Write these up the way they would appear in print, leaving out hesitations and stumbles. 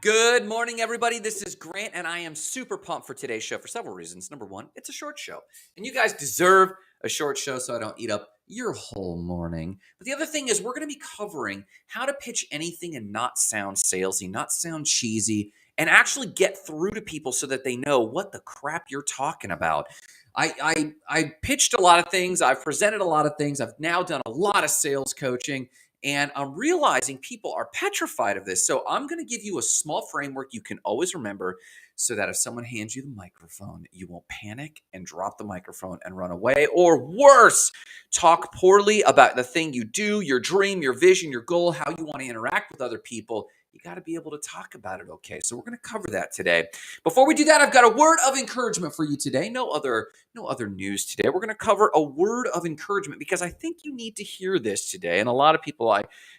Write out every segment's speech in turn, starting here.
Good morning, everybody. This is Grant, and I am super pumped for today's show for several reasons. Number one, it's a short show, and you guys deserve a short show so I don't eat up your whole morning. But the other thing is we're going to be covering how to pitch anything and not sound salesy, not sound cheesy, and actually get through to people so that they know what the crap you're talking about. I pitched a lot of things. I've presented a lot of things. I've now done a lot of sales coaching. And I'm realizing people are petrified of this. So I'm going to give you a small framework you can always remember so that if someone hands you the microphone, you won't panic and drop the microphone and run away. Or worse, talk poorly about the thing you do, your dream, your vision, your goal, how you want to interact with other people. You got to be able to talk about it, okay? So we're going to cover that today. Before we do that, I've got a word of encouragement for you today. No other news today. We're going to cover a word of encouragement because I think you need to hear this today. And a lot of people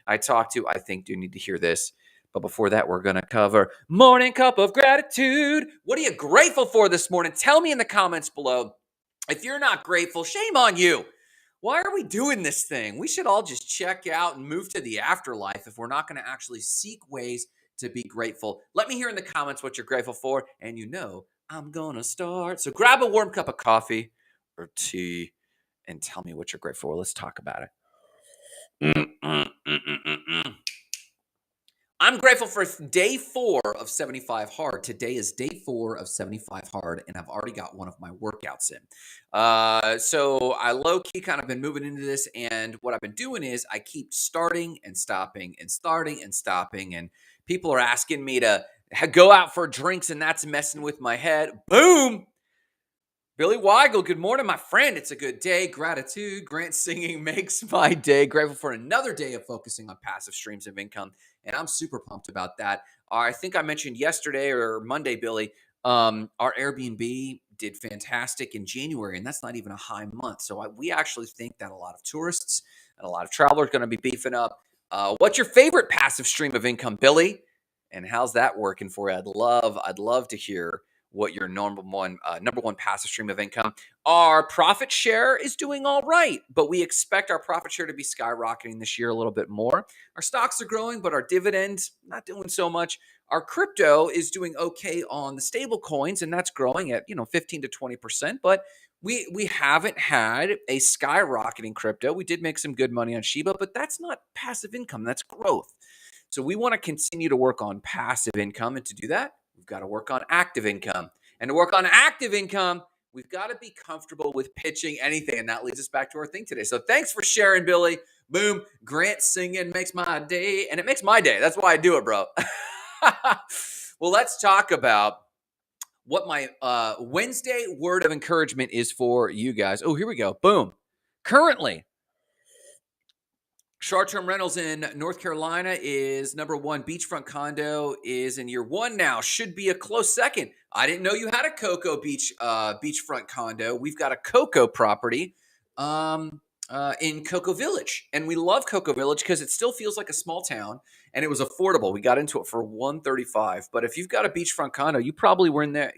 I talk to, I think do need to hear this. But before that, we're going to cover Morning Cup of Gratitude. What are you grateful for this morning? Tell me in the comments below. If you're not grateful, shame on you. Why are we doing this thing? We should all just check out and move to the afterlife if we're not going to actually seek ways to be grateful. Let me hear in the comments what you're grateful for, and you know I'm going to start. So grab a warm cup of coffee or tea and tell me what you're grateful for. Let's talk about it. I'm grateful for day 4 of 75 hard. Today is day 4 of 75 hard, and I've already got one of my workouts in. So I low-key kind of been moving into this, and what I've been doing is I keep starting and stopping and starting and stopping, and people are asking me to go out for drinks, and that's messing with my head. Boom! Billy Weigel, good morning, my friend. It's a good day. Gratitude. Grant singing makes my day. Grateful for another day of focusing on passive streams of income, and I'm super pumped about that. I think I mentioned yesterday or Monday, Billy, our Airbnb did fantastic in January, and that's not even a high month. So we actually think that a lot of tourists and a lot of travelers are going to be beefing up. What's your favorite passive stream of income, Billy? And how's that working for you? I'd love to hear what your number one passive stream of income. Our profit share is doing all right, but we expect our profit share to be skyrocketing this year a little bit more. Our stocks are growing, but our dividends not doing so much. Our crypto is doing okay on the stable coins, and that's growing at 15 to 20%, but we haven't had a skyrocketing crypto. We did make some good money on Shiba, but that's not passive income, that's growth. So we want to continue to work on passive income, and to do that, we've got to work on active income. And to work on active income, we've got to be comfortable with pitching anything. And that leads us back to our thing today. So thanks for sharing, Billy. Boom. Grant singing makes my day. And it makes my day. That's why I do it, bro. Well, let's talk about what my Wednesday word of encouragement is for you guys. Oh, here we go. Boom. Currently, short-term rentals in North Carolina is number 1. Beachfront condo is in year 1 now. Should be a close second. I didn't know you had a Cocoa Beach beachfront condo. We've got a Cocoa property in Cocoa Village, and we love Cocoa Village because it still feels like a small town, and it was affordable. We got into it for $135. But if you've got a beachfront condo, you probably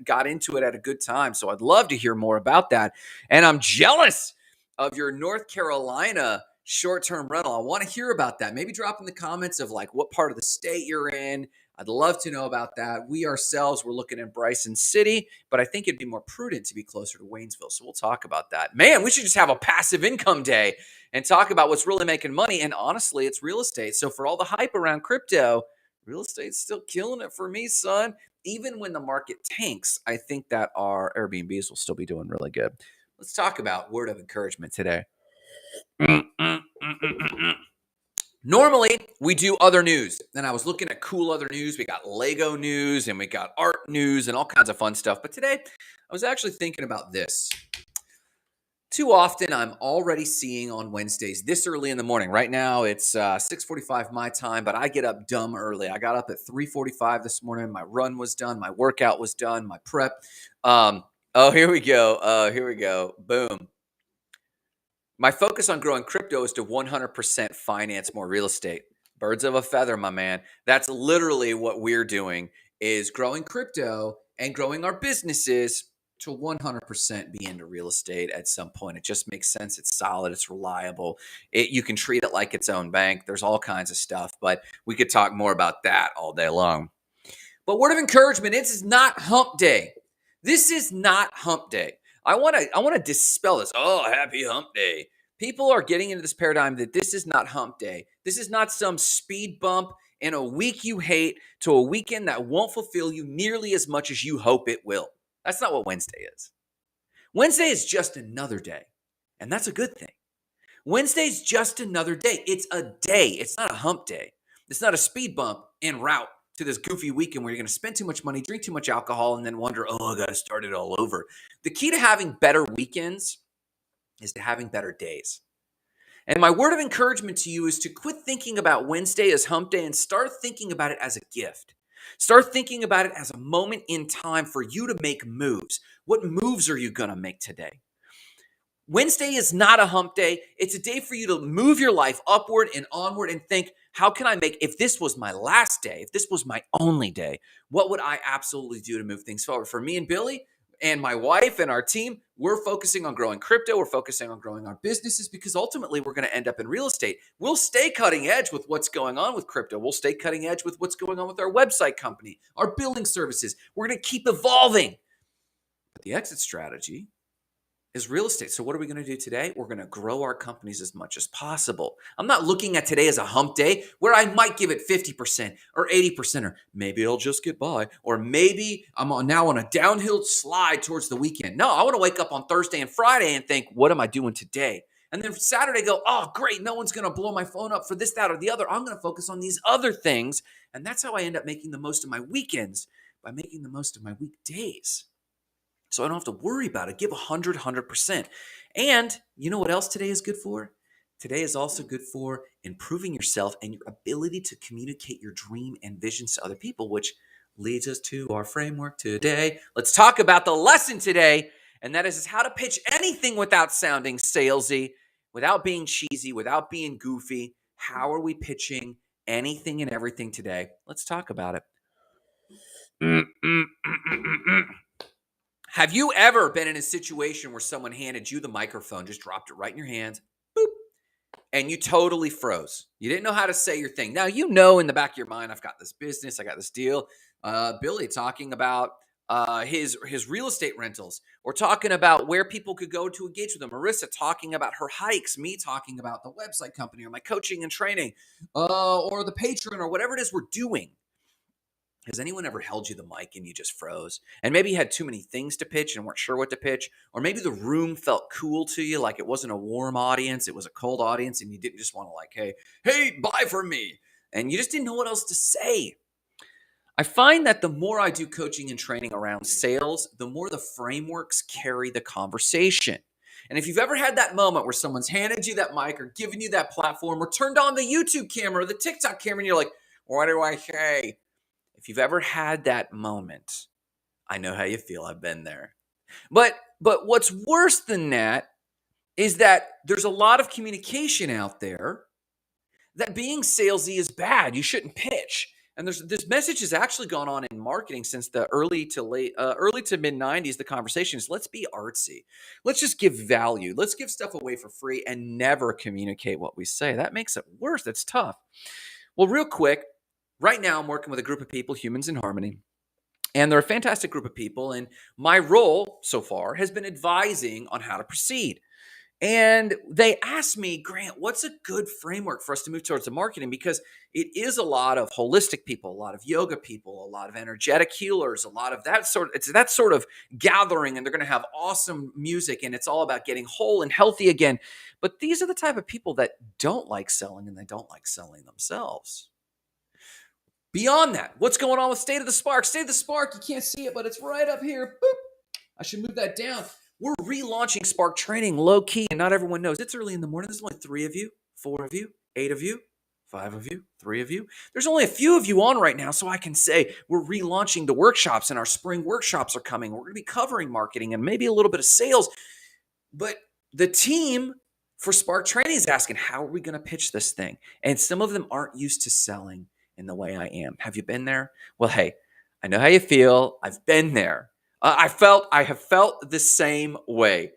got into it at a good time. So I'd love to hear more about that. And I'm jealous of your North Carolina short-term rental. I want to hear about that. Maybe drop in the comments of like what part of the state you're in. I'd love to know about that. We ourselves, we're looking at Bryson City, but I think it'd be more prudent to be closer to Waynesville. So we'll talk about that. Man, we should just have a passive income day and talk about what's really making money. And honestly, it's real estate. So for all the hype around crypto, real estate's still killing it for me, son. Even when the market tanks, I think that our Airbnbs will still be doing really good. Let's talk about word of encouragement today. Normally, we do other news, and I was looking at cool other news. We got Lego news, and we got art news, and all kinds of fun stuff. But today, I was actually thinking about this. Too often, I'm already seeing on Wednesdays this early in the morning. Right now, it's 6:45 my time, but I get up dumb early. I got up at 3:45 this morning. My run was done. My workout was done. My prep. Here we go. Boom. My focus on growing crypto is to 100% finance more real estate. Birds of a feather, my man. That's literally what we're doing, is growing crypto and growing our businesses to 100% be into real estate at some point. It just makes sense. It's solid. It's reliable. You can treat it like its own bank. There's all kinds of stuff, but we could talk more about that all day long. But word of encouragement, this is not hump day. This is not hump day. I want to dispel this. Oh, happy hump day. People are getting into this paradigm that this is not hump day. This is not some speed bump in a week you hate to a weekend that won't fulfill you nearly as much as you hope it will. That's not what Wednesday is. Wednesday is just another day, and that's a good thing. Wednesday's just another day. It's a day. It's not a hump day. It's not a speed bump en route to this goofy weekend where you're going to spend too much money, drink too much alcohol, and then wonder, oh, I got to start it all over. The key to having better weekends is to having better days. And my word of encouragement to you is to quit thinking about Wednesday as hump day and start thinking about it as a gift. Start thinking about it as a moment in time for you to make moves. What moves are you going to make today? Wednesday is not a hump day. It's a day for you to move your life upward and onward and think, how can I make, if this was my last day, if this was my only day, what would I absolutely do to move things forward? For me and Billy and my wife and our team, we're focusing on growing crypto. We're focusing on growing our businesses because ultimately we're going to end up in real estate. We'll stay cutting edge with what's going on with crypto. We'll stay cutting edge with what's going on with our website company, our billing services. We're going to keep evolving. But the exit strategy is real estate. So what are we going to do today? We're going to grow our companies as much as possible. I'm not looking at today as a hump day where I might give it 50% or 80%, or maybe I'll just get by, or maybe I'm now on a downhill slide towards the weekend. No, I want to wake up on Thursday and Friday and think, what am I doing today? And then Saturday go, oh, great, no one's going to blow my phone up for this, that, or the other. I'm going to focus on these other things. And that's how I end up making the most of my weekends, by making the most of my weekdays. So I don't have to worry about it. Give 100%. And you know what else today is good for? Today is also good for improving yourself and your ability to communicate your dream and visions to other people, which leads us to our framework today. Let's talk about the lesson today, and that is how to pitch anything without sounding salesy, without being cheesy, without being goofy. How are we pitching anything and everything today? Let's talk about it. Have you ever been in a situation where someone handed you the microphone, just dropped it right in your hands, boop, and you totally froze? You didn't know how to say your thing. Now, you know in the back of your mind, I've got this business, I got this deal. Billy talking about his real estate rentals, or talking about where people could go to engage with them. Marissa talking about her hikes, me talking about the website company or my coaching and training, or the Patreon, or whatever it is we're doing. Has anyone ever held you the mic and you just froze? And maybe you had too many things to pitch and weren't sure what to pitch. Or maybe the room felt cool to you, like it wasn't a warm audience, it was a cold audience, and you didn't just want to like, hey, buy from me. And you just didn't know what else to say. I find that the more I do coaching and training around sales, the more the frameworks carry the conversation. And if you've ever had that moment where someone's handed you that mic or given you that platform or turned on the YouTube camera or the TikTok camera and you're like, what do I say? If you've ever had that moment, I know how you feel. I've been there. But what's worse than that is that there's a lot of communication out there that being salesy is bad. You shouldn't pitch. And this message has actually gone on in marketing since the early to mid 90s. The conversation is, let's be artsy. Let's just give value. Let's give stuff away for free and never communicate what we say. That makes it worse. It's tough. Well, real quick, right now I'm working with a group of people, Humans in Harmony, and they're a fantastic group of people. And my role so far has been advising on how to proceed. And they asked me, Grant, what's a good framework for us to move towards the marketing? Because it is a lot of holistic people, a lot of yoga people, a lot of energetic healers, a lot of it's that sort of gathering, and they're going to have awesome music, and it's all about getting whole and healthy again. But these are the type of people that don't like selling, and they don't like selling themselves. Beyond that, what's going on with State of the Spark? State of the Spark, you can't see it, but it's right up here. Boop. I should move that down. We're relaunching Spark Training low key, and not everyone knows. It's early in the morning. There's only 3 of you, 4 of you, 8 of you, 5 of you, 3 of you. There's only a few of you on right now, so I can say we're relaunching the workshops, and our spring workshops are coming. We're going to be covering marketing and maybe a little bit of sales. But the team for Spark Training is asking, how are we going to pitch this thing? And some of them aren't used to selling in the way I am. Have you been there? Well, hey, I know how you feel. I've been there. I have felt the same way.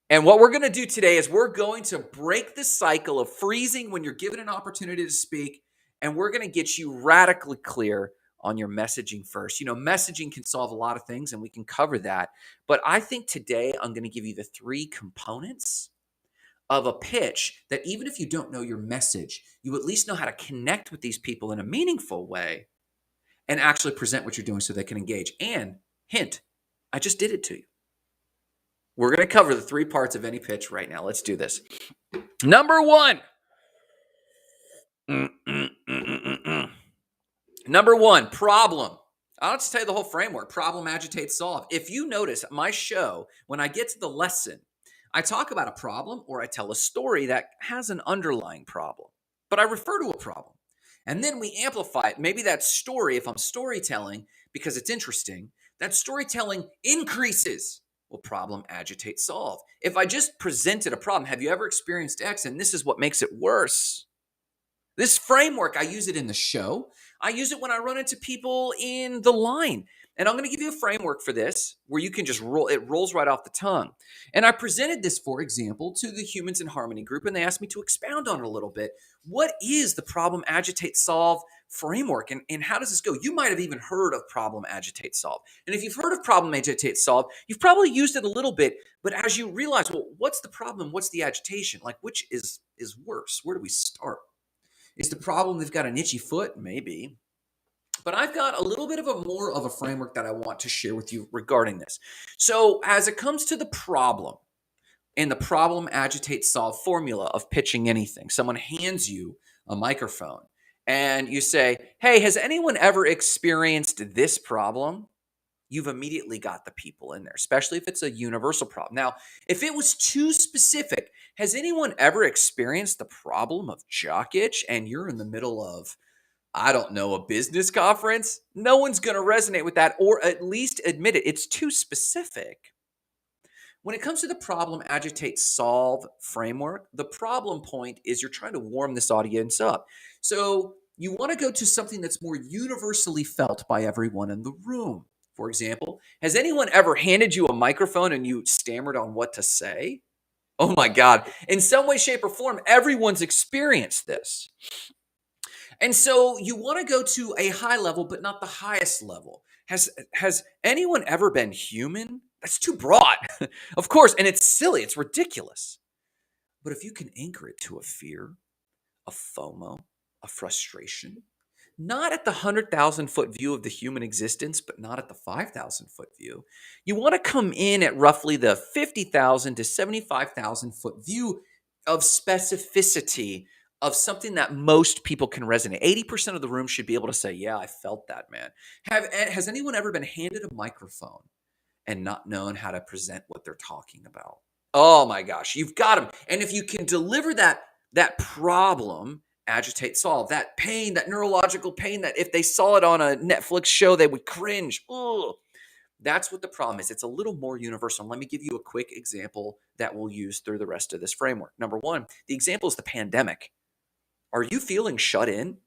And what we're going to do today is we're going to break the cycle of freezing when you're given an opportunity to speak, and we're going to get you radically clear on your messaging first. You know, messaging can solve a lot of things, and we can cover that. But I think today I'm going to give you the three components of a pitch that even if you don't know your message, you at least know how to connect with these people in a meaningful way and actually present what you're doing so they can engage. And hint, I just did it to you. We're going to cover the three parts of any pitch right now. Let's do this. Number one. Number one, problem. I'll just tell you the whole framework. Problem, agitate, solve. If you notice my show, when I get to the lesson, I talk about a problem or I tell a story that has an underlying problem, but I refer to a problem. And then we amplify it. Maybe that story, if I'm storytelling, because it's interesting, that storytelling increases. Well, problem, agitate, solve. If I just presented a problem, have you ever experienced X? And this is what makes it worse. This framework, I use it in the show. I use it when I run into people in the line. And I'm going to give you a framework for this where you can just roll, it rolls right off the tongue. And I presented this, for example, to the Humans in Harmony group, and they asked me to expound on it a little bit. What is the problem, agitate, solve framework? And how does this go? You might have even heard of problem, agitate, solve. And if you've heard of problem, agitate, solve, you've probably used it a little bit. But as you realize, well, what's the problem? What's the agitation? Like, which is worse? Where do we start? Is the problem they've got an itchy foot? Maybe. But I've got a little bit of more of a framework that I want to share with you regarding this. So as it comes to the problem and the problem, agitate, solve formula of pitching anything, someone hands you a microphone and you say, hey, has anyone ever experienced this problem? You've immediately got the people in there, especially if it's a universal problem. Now, if it was too specific, has anyone ever experienced the problem of jock itch and you're in the middle of, I don't know, a business conference? No one's going to resonate with that or at least admit it. It's too specific. When it comes to the problem, agitate, solve framework, the problem point is you're trying to warm this audience up. So you want to go to something that's more universally felt by everyone in the room. For example, has anyone ever handed you a microphone and you stammered on what to say? Oh my God. In some way, shape, or form, everyone's experienced this. And so you want to go to a high level, but not the highest level. Has anyone ever been human? That's too broad, of course, and it's silly. It's ridiculous. But if you can anchor it to a fear, a FOMO, a frustration, not at the 100,000-foot view of the human existence, but not at the 5,000-foot view. You want to come in at roughly the 50,000 to 75,000-foot view of specificity of something that most people can resonate. 80% of the room should be able to say, yeah, I felt that, man. Has anyone ever been handed a microphone and not known how to present what they're talking about? Oh my gosh, you've got them. And if you can deliver that problem, agitate, solve, that pain, that neurological pain that if they saw it on a Netflix show, they would cringe. Ugh. That's what the problem is. It's a little more universal. Let me give you a quick example that we'll use through the rest of this framework. Number one, the example is the pandemic. Are you feeling shut in?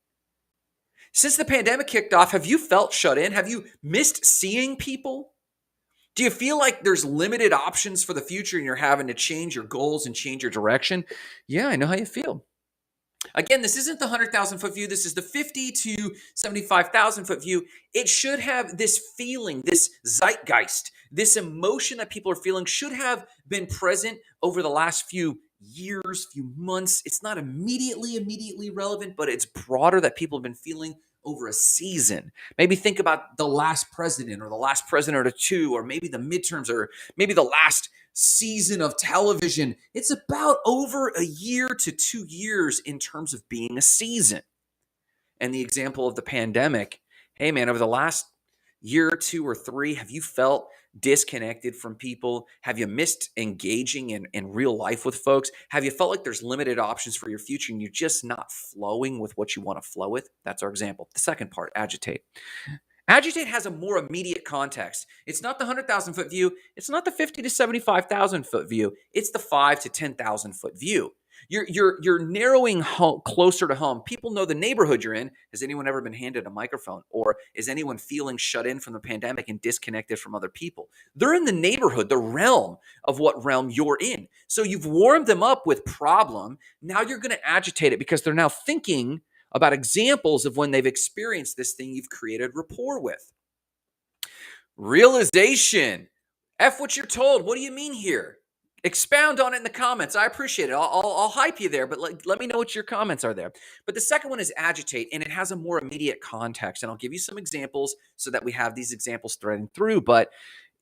Since the pandemic kicked off, have you felt shut in? Have you missed seeing people? Do you feel like there's limited options for the future and you're having to change your goals and change your direction? Yeah, I know how you feel. Again, this isn't the 100,000-foot view. This is the 50 to 75,000-foot view. It should have this feeling, this zeitgeist, this emotion that people are feeling should have been present over the last few years, few months. It's not immediately relevant, but it's broader that people have been feeling over a season. Maybe think about the last president or the last president or two, or maybe the midterms or maybe the last season of television. It's about over a year to 2 years in terms of being a season. And the example of the pandemic, hey man, over the last year or 2 or 3, have you felt disconnected from people? Have you missed engaging in real life with folks? Have you felt like there's limited options for your future and you're just not flowing with what you want to flow with? That's our example. The second part, agitate. Agitate has a more immediate context. It's not the 100,000-foot view. It's not the 50 to 75,000-foot view. It's the 5 to 10,000-foot view. You're narrowing home, closer to home. People know the neighborhood you're in. Has anyone ever been handed a microphone? Or is anyone feeling shut in from the pandemic and disconnected from other people? They're in the neighborhood, the realm of what realm you're in. So you've warmed them up with problem. Now you're going to agitate it because they're now thinking about examples of when they've experienced this thing you've created rapport with. Realization. F what you're told. What do you mean here? Expound on it in the comments. I appreciate it. I'll hype you there, but let me know what your comments are there. But the second one is agitate, and it has a more immediate context. And I'll give you some examples so that we have these examples threading through. But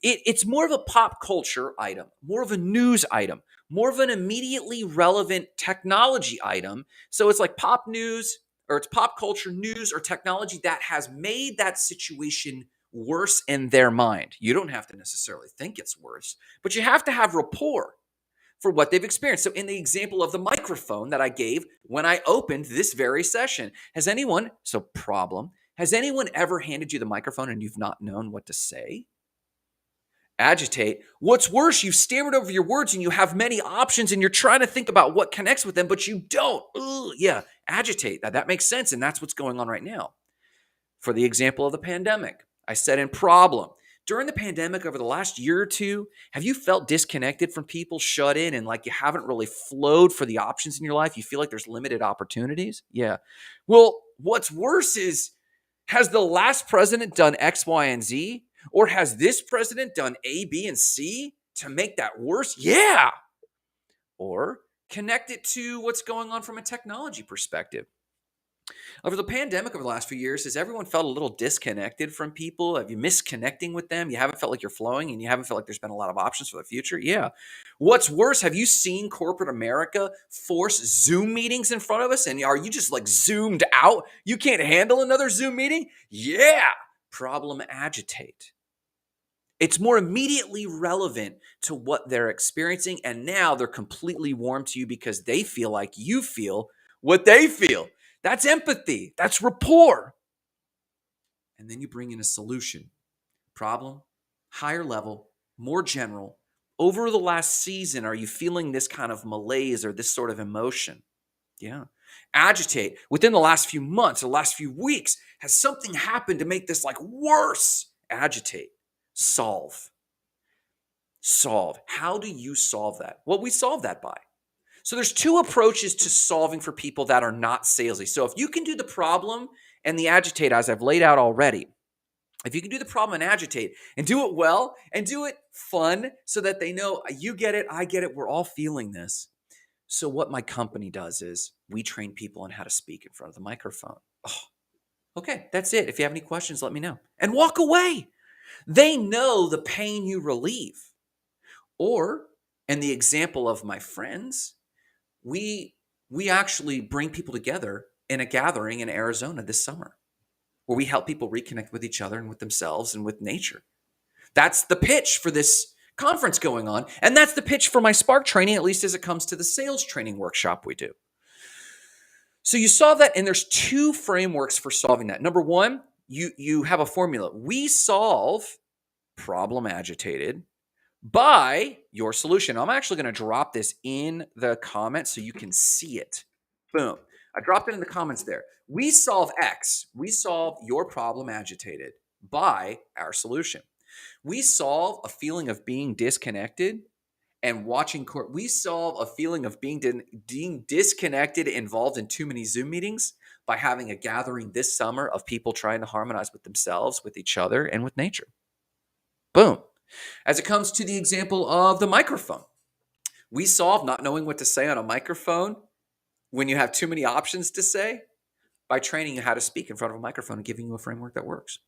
it's more of a pop culture item, more of a news item, more of an immediately relevant technology item. So it's like pop news, or it's pop culture news or technology that has made that situation worse in their mind. You don't have to necessarily think it's worse, but you have to have rapport for what they've experienced. So in the example of the microphone that I gave when I opened this very session, has anyone ever handed you the microphone and you've not known what to say? Agitate. What's worse, you've stammered over your words and you have many options and you're trying to think about what connects with them, but you don't. Yeah, agitate. That makes sense, and that's what's going on right now. For the example of the pandemic, I said in problem. During the pandemic, over the last year or two, have you felt disconnected from people, shut in, and like you haven't really flowed for the options in your life? You feel like there's limited opportunities? Yeah. Well, what's worse is, has the last president done X, Y, and Z? Or has this president done A, B, and C to make that worse? Yeah. Or connect it to what's going on from a technology perspective. Over the pandemic over the last few years, has everyone felt a little disconnected from people? Have you missed connecting with them? You haven't felt like you're flowing and you haven't felt like there's been a lot of options for the future? Yeah. What's worse, have you seen corporate America force Zoom meetings in front of us? And are you just like zoomed out? You can't handle another Zoom meeting? Yeah. Problem agitate. It's more immediately relevant to what they're experiencing. And now they're completely warm to you because they feel like you feel what they feel. That's empathy. That's rapport. And then you bring in a solution. Problem, higher level, more general. Over the last season, are you feeling this kind of malaise or this sort of emotion? Yeah. Agitate. Within the last few months or last few weeks, has something happened to make this like worse? Agitate. Solve. Solve. How do you solve that? Well, we solve that by. So there's two approaches to solving for people that are not salesy. So if you can do the problem and the agitate, as I've laid out already, if you can do the problem and agitate and do it well and do it fun so that they know you get it, I get it, we're all feeling this. So what my company does is we train people on how to speak in front of the microphone. Oh, okay, that's it. If you have any questions, let me know. And walk away. They know the pain you relieve. Or, in the example of my friends, we actually bring people together in a gathering in Arizona this summer where we help people reconnect with each other and with themselves and with nature. That's the pitch for this conference going on. And that's the pitch for my Spark training, at least as it comes to the sales training workshop we do. So you solve that, and there's two frameworks for solving that. Number one, you have a formula. We solve problem agitated by your solution. I'm actually going to drop this in the comments so you can see it. Boom. I dropped it in the comments there. We solve X. We solve your problem agitated by our solution. We solve a feeling of being disconnected and watching we solve a feeling of being disconnected, involved in too many Zoom meetings by having a gathering this summer of people trying to harmonize with themselves, with each other, and with nature. Boom. As it comes to the example of the microphone, we solve not knowing what to say on a microphone when you have too many options to say by training you how to speak in front of a microphone and giving you a framework that works.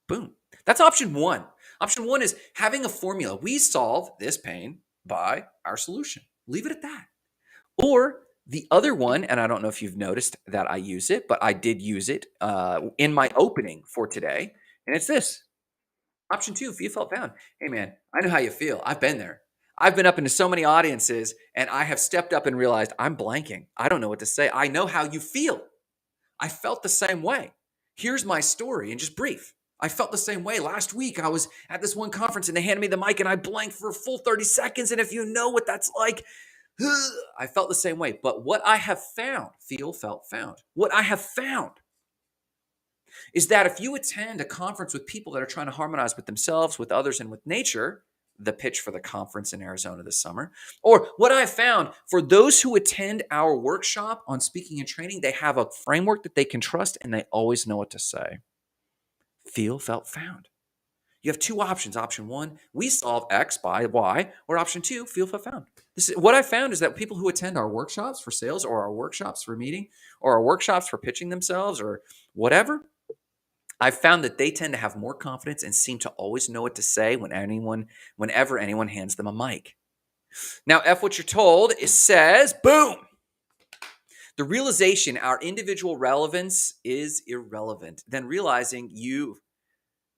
Boom. That's option one. Option one is having a formula. We solve this pain by our solution. Leave it at that. Or the other one, and I don't know if you've noticed that I use it, but I did use it in my opening for today, and it's this. Option two, feel felt found. Hey man, I know how you feel. I've been there. I've been up into so many audiences and I have stepped up and realized I'm blanking. I don't know what to say. I know how you feel. I felt the same way. Here's my story and just brief. I felt the same way. Last week, I was at this one conference and they handed me the mic and I blanked for a full 30 seconds. And if you know what that's like, I felt the same way. But what I have found, feel, felt, found, what I have found is that if you attend a conference with people that are trying to harmonize with themselves, with others, and with nature, the pitch for the conference in Arizona this summer, or what I've found for those who attend our workshop on speaking and training, they have a framework that they can trust and they always know what to say. Feel, felt, found. You have two options. Option one, we solve X by Y, or option two, feel, felt, found. This is what I found is that people who attend our workshops for sales or our workshops for meeting or our workshops for pitching themselves or whatever, I've found that they tend to have more confidence and seem to always know what to say whenever anyone hands them a mic. Now, F what you're told, it says, boom. The realization our individual relevance is irrelevant. Then realizing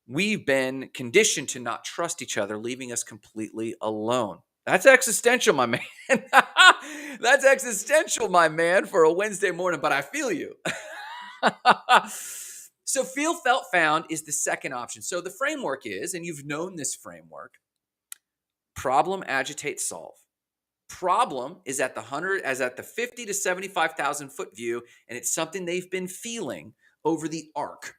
we've been conditioned to not trust each other, leaving us completely alone. That's existential, my man. That's existential, my man, for a Wednesday morning, but I feel you. So feel, felt, found is the second option. So the framework is, and you've known this framework, problem, agitate, solve. Problem is at the 50 to 75,000 foot view, and it's something they've been feeling over the arc.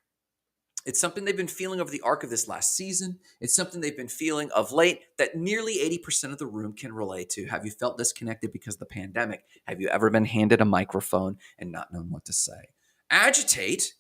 It's something they've been feeling over the arc of this last season. It's something they've been feeling of late that nearly 80% of the room can relate to. Have you felt disconnected because of the pandemic? Have you ever been handed a microphone and not known what to say? Agitate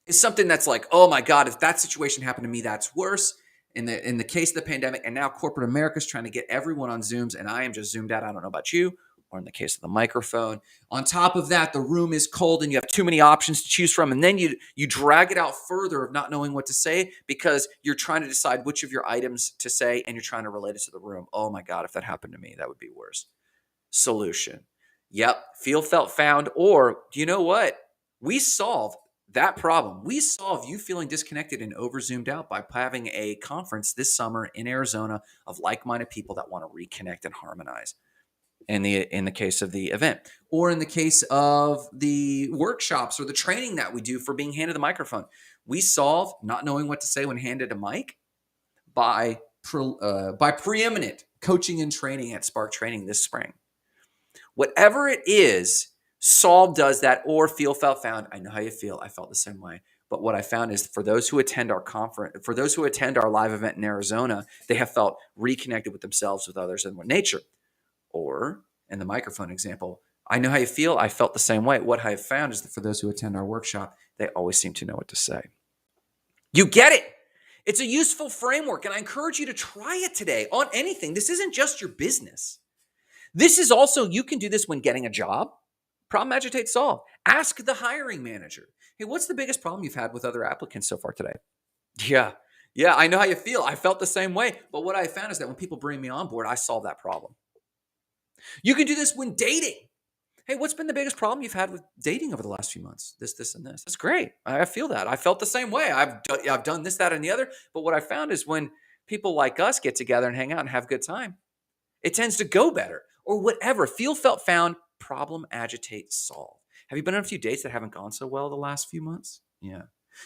is something that's like, oh my God, if that situation happened to me, that's worse. In the case of the pandemic, and now corporate America is trying to get everyone on Zooms, and I am just zoomed out. I don't know about you, or in the case of the microphone. On top of that, the room is cold and you have too many options to choose from. And then you drag it out further of not knowing what to say because you're trying to decide which of your items to say and you're trying to relate it to the room. Oh my God, if that happened to me, that would be worse. Solution. Yep. Feel, felt, found. Or do you know what? We solve that problem. We solve you feeling disconnected and over zoomed out by having a conference this summer in Arizona of like-minded people that want to reconnect and harmonize. In the case of the event, or in the case of the workshops or the training that we do for being handed the microphone, we solve not knowing what to say when handed a mic by preeminent coaching and training at Spark Training this spring. Whatever it is, Solve does that, or feel, felt, found. I know how you feel. I felt the same way. But what I found is for those who attend our conference, for those who attend our live event in Arizona, they have felt reconnected with themselves, with others, and with nature. Or in the microphone example, I know how you feel. I felt the same way. What I have found is that for those who attend our workshop, they always seem to know what to say. You get it. It's a useful framework, and I encourage you to try it today on anything. This isn't just your business. This is also, you can do this when getting a job. Problem, agitate, solve. Ask the hiring manager, hey, what's the biggest problem you've had with other applicants so far today? Yeah, I know how you feel. I felt the same way. But what I found is that when people bring me on board, I solve that problem. You can do this when dating. Hey, what's been the biggest problem you've had with dating over the last few months? This, and this. That's great. I feel that. I felt the same way. I've done this, that, and the other. But what I found is when people like us get together and hang out and have a good time, it tends to go better. Or whatever. Feel, felt, found, problem, agitate, solve. Have you been on a few dates that haven't gone so well the last few months? Yeah.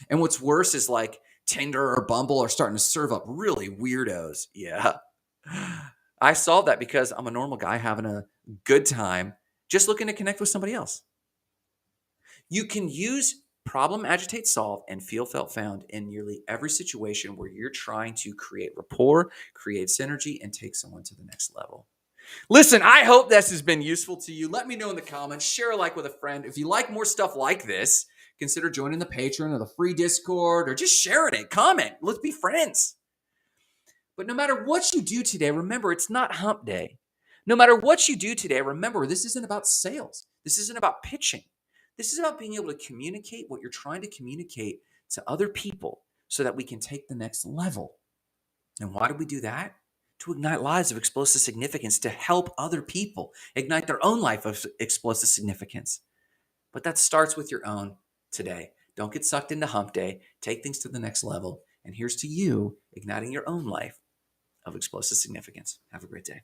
And what's worse is like Tinder or Bumble are starting to serve up really weirdos. Yeah. I solved that because I'm a normal guy having a good time, just looking to connect with somebody else. You can use problem, agitate, solve, and feel, felt, found in nearly every situation where you're trying to create rapport, create synergy, and take someone to the next level. Listen, I hope this has been useful to you. Let me know in the comments. Share a like with a friend. If you like more stuff like this, consider joining the Patreon or the free Discord, or just share it. Comment. Let's be friends. But no matter what you do today, remember, it's not hump day. No matter what you do today, remember, this isn't about sales. This isn't about pitching. This is about being able to communicate what you're trying to communicate to other people so that we can take the next level. And why do we do that? To ignite lives of explosive significance, to help other people ignite their own life of explosive significance. But that starts with your own today. Don't get sucked into hump day. Take things to the next level. And here's to you igniting your own life of explosive significance. Have a great day.